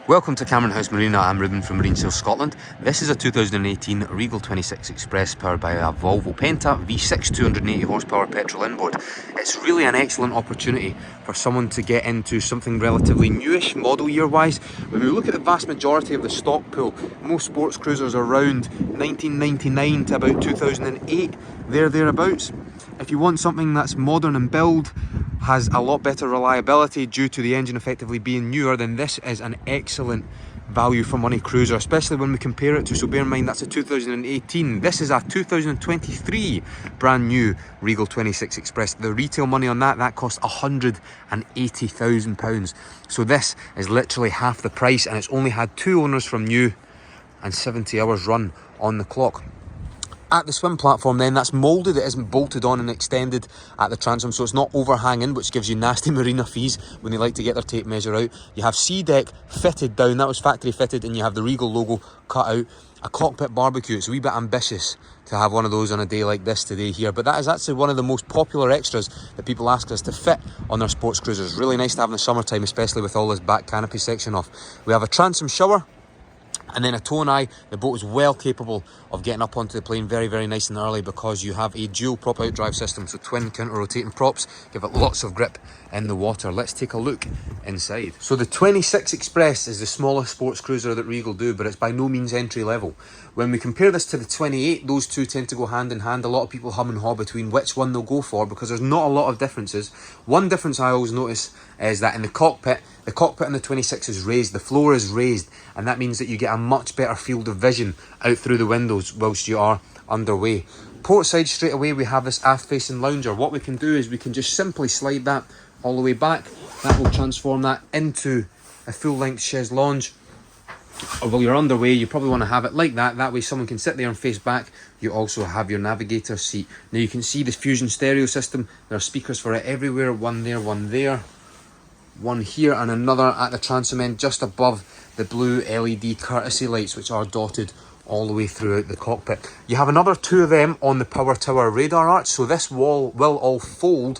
Welcome to Cameron House Marina. I'm Ruben from Marine Sales Scotland. This is a 2018 Regal 26 Express powered by a Volvo Penta V6 280 horsepower petrol inboard. It's really an excellent opportunity for someone to get into something relatively newish model year wise. When we look at the vast majority of the stock pool, most sports cruisers are around 1999 to about 2008, thereabouts. If you want something that's modern in build, has a lot better reliability due to the engine effectively being newer, then this is an excellent value for money cruiser, especially when we compare it to, so bear in mind that's a 2018, this is a 2023 brand new Regal 26 Express. The retail money on that costs £180,000, so this is literally half the price, and it's only had 2 owners from new and 70 hours run on the clock. At the swim platform then, that's moulded, it isn't bolted on and extended at the transom, so it's not overhanging, which gives you nasty marina fees when they like to get their tape measure out. You have sea deck fitted down, that was factory fitted, and you have the Regal logo cut out. A cockpit barbecue, it's a wee bit ambitious to have one of those on a day like this today here, but that is actually one of the most popular extras that people ask us to fit on their sports cruisers. Really nice to have in the summertime, especially with all this back canopy section off. We have a transom shower, and then a tow and eye. The boat is well capable of getting up onto the plane very nice and early, because you have a dual prop outdrive system, so twin counter rotating props give it lots of grip in the water. Let's take a look inside. So the 26 Express is the smallest sports cruiser that Regal do, but it's by no means entry level. When we compare this to the 28, those two tend to go hand in hand. A lot of people hum and haw between which one they'll go for, because there's not a lot of differences. One difference I always notice is that in the cockpit in the 26 is raised, the floor is raised, and that means that you get a much better field of vision out through the windows whilst you are underway. Port side, straight away we have this aft facing lounger. What we can do is we can just simply slide that all the way back. That will transform that into a full length chaise lounge. Or while you're underway, you probably want to have it like that, that way someone can sit there and face back. You also have your navigator seat. Now you can see the Fusion stereo system, there are speakers for it everywhere, one there, one here, and another at the transom end just above the blue LED courtesy lights, which are dotted all the way throughout the cockpit. You have another 2 of them on the power tower radar arch, so this wall will all fold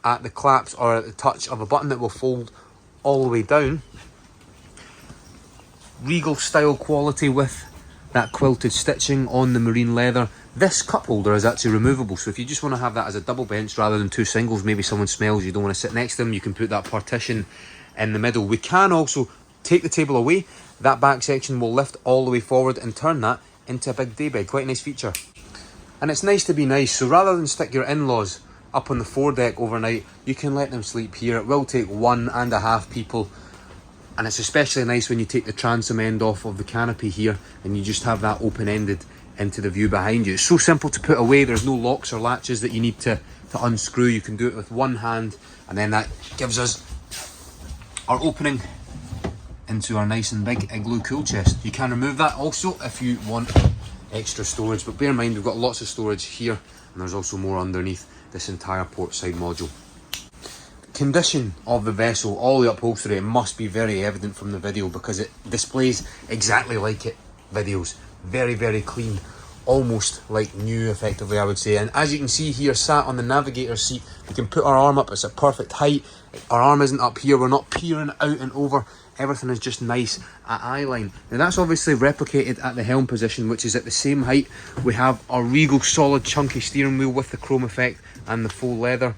at the claps or at the touch of a button that will fold all the way down. Regal style quality with that quilted stitching on the marine leather. This cup holder is actually removable, so if you just want to have that as a double bench rather than 2 singles, maybe someone smells, you don't want to sit next to them, you can put that partition in the middle. We can also take the table away. That back section will lift all the way forward and turn that into a big daybed. Quite a nice feature. And it's nice to be nice, so rather than stick your in-laws up on the foredeck overnight, you can let them sleep here. It will take 1.5 people. And it's especially nice when you take the transom end off of the canopy here and you just have that open-ended into the view behind you. It's so simple to put away, there's no locks or latches that you need to unscrew. You can do it with one hand, and then that gives us our opening into our nice and big igloo cool chest. You can remove that also if you want extra storage, but bear in mind we've got lots of storage here, and there's also more underneath this entire port side module. Condition of the vessel, all the upholstery, it must be very evident from the video because it displays exactly like it videos. Very clean, almost like new effectively, I would say. And as you can see here, sat on the navigator seat, we can put our arm up, it's at perfect height. Our arm isn't up here, we're not peering out and over, everything is just nice at eye line. Now that's obviously replicated at the helm position, which is at the same height. We have our Regal solid chunky steering wheel with the chrome effect and the faux leather.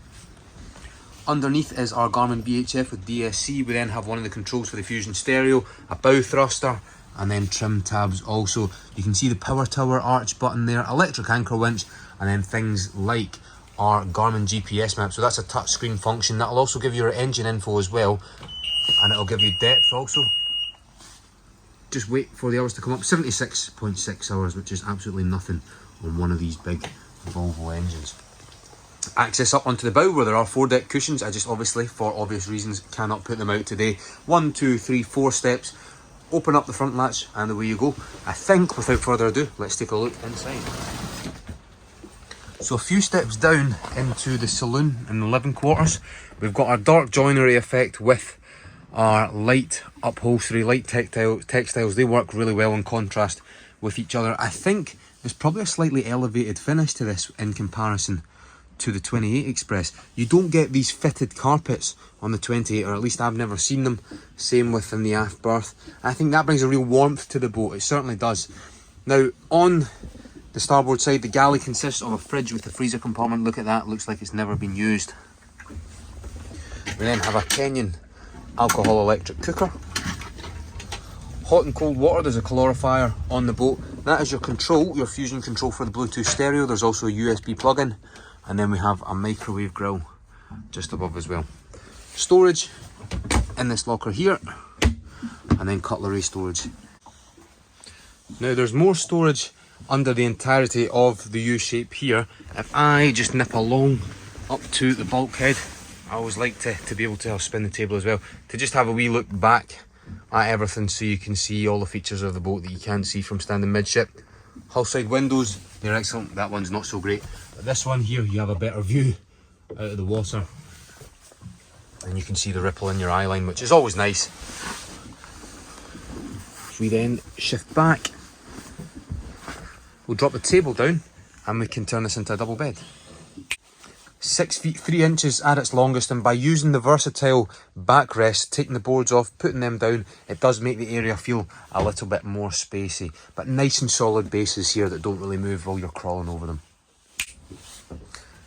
Underneath is our Garmin VHF with DSC. We then have one of the controls for the Fusion stereo, a bow thruster, and then trim tabs also. You can see the power tower arch button there, electric anchor winch, and then things like our Garmin GPS map. So that's a touch screen function. That'll also give you your engine info as well, and it'll give you depth also. Just wait for the hours to come up. 76.6 hours, which is absolutely nothing on one of these big Volvo engines. Access up onto the bow where there are 4 deck cushions. I just obviously, for obvious reasons, cannot put them out today. 1, 2, 3, 4 steps. Open up the front latch and away you go. I think without further ado, let's take a look inside. So a few steps down into the saloon and the living quarters, we've got our dark joinery effect with our light upholstery, light textiles. They work really well in contrast with each other. I think there's probably a slightly elevated finish to this in comparison to the 28 Express. You don't get these fitted carpets on the 28, or at least I've never seen them. Same within the aft berth. I think that brings a real warmth to the boat. It certainly does. Now, on the starboard side, the galley consists of a fridge with a freezer compartment. Look at that, looks like it's never been used. We then have a Kenyan alcohol electric cooker. Hot and cold water, there's a calorifier on the boat. That is your control, your fusion control for the Bluetooth stereo. There's also a USB plug-in. And then we have a microwave grill just above as well. Storage in this locker here. And then cutlery storage. Now there's more storage under the entirety of the U-shape here. If I just nip along up to the bulkhead, I always like to be able to spin the table as well, to just have a wee look back at everything so you can see all the features of the boat that you can't see from standing midship. Hull side windows, they're excellent. That one's not so great. But this one here, you have a better view out of the water. And you can see the ripple in your eye line, which is always nice. We then shift back. We'll drop the table down and we can turn this into a double bed. 6 feet 3 inches at its longest, and by using the versatile backrest, taking the boards off, putting them down, it does make the area feel a little bit more spacey. But nice and solid bases here that don't really move while you're crawling over them.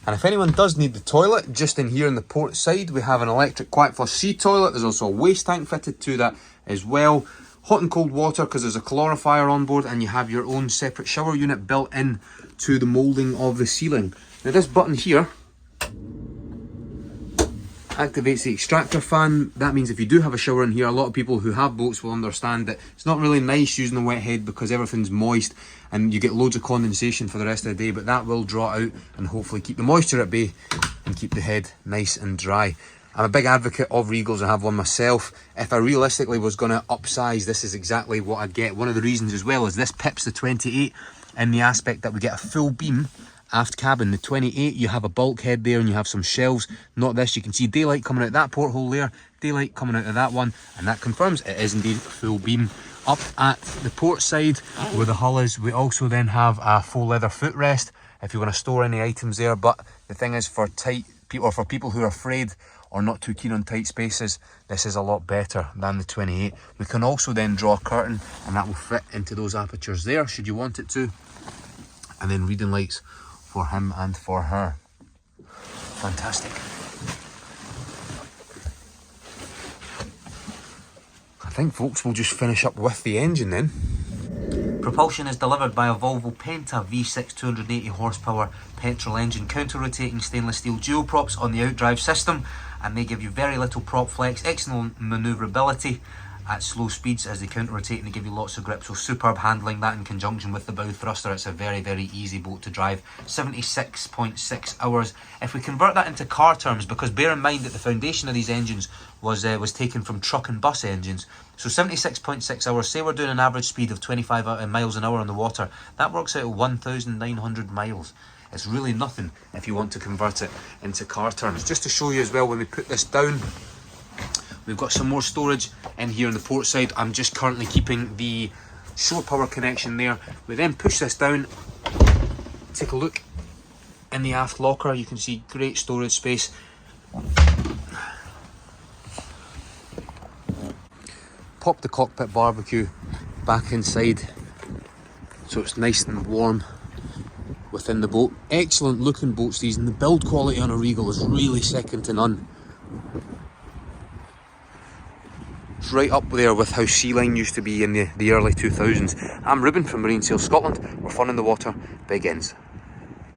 And if anyone does need the toilet, just in here on the port side, we have an electric quiet flush sea toilet. There's also a waste tank fitted to that as well. Hot and cold water because there's a calorifier on board, and you have your own separate shower unit built in to the moulding of the ceiling. Now this button here activates the extractor fan. That means if you do have a shower in here, a lot of people who have boats will understand that it's not really nice using the wet head because everything's moist and you get loads of condensation for the rest of the day, but that will draw out and hopefully keep the moisture at bay and keep the head nice and dry. I'm a big advocate of Regals. I have one myself. If I realistically was going to upsize, this is exactly what I'd get. One of the reasons as well is this pips the 28 in the aspect that we get a full beam aft cabin. The 28, you have a bulkhead there and you have some shelves. Not this. You can see daylight coming out that porthole there, daylight coming out of that one, and that confirms it is indeed full beam. Up at the port side where the hull is, we also then have a faux leather footrest if you want to store any items there. But the thing is, for tight people, or for people who are afraid or not too keen on tight spaces, this is a lot better than the 28. We can also then draw a curtain and that will fit into those apertures there should you want it to. And then reading lights for him and for her. Fantastic. I think folks will just finish up with the engine then. Propulsion is delivered by a Volvo Penta V6 280 horsepower petrol engine, counter-rotating stainless steel dual props on the outdrive system, and they give you very little prop flex, excellent manoeuvrability at slow speeds as they counter-rotate, and they give you lots of grip. So superb handling, that in conjunction with the bow thruster. It's a very, very easy boat to drive. 76.6 hours. If we convert that into car terms, because bear in mind that the foundation of these engines was taken from truck and bus engines. So 76.6 hours, say we're doing an average speed of 25 miles an hour on the water, that works out at 1,900 miles. It's really nothing if you want to convert it into car terms. Just to show you as well, when we put this down, we've got some more storage in here on the port side. I'm just currently keeping the shore power connection there. We then push this down, take a look in the aft locker. You can see great storage space. Pop the cockpit barbecue back inside so it's nice and warm within the boat. Excellent looking boats these, and the build quality on a Regal is really second to none. It's right up there with how Sea Line used to be in the early 2000s. I'm Ruben from Marine Sales Scotland, where fun in the water begins.